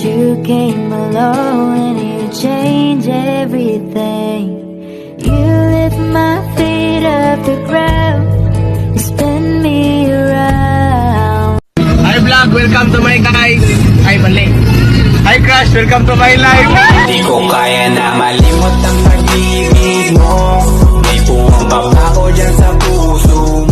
You came along and you changed everything. You lift my feet off the ground, you spin me around. Hi vlog, welcome to my guys. Hi mali. Hi crush, welcome to my life. Di ko kaya na mali.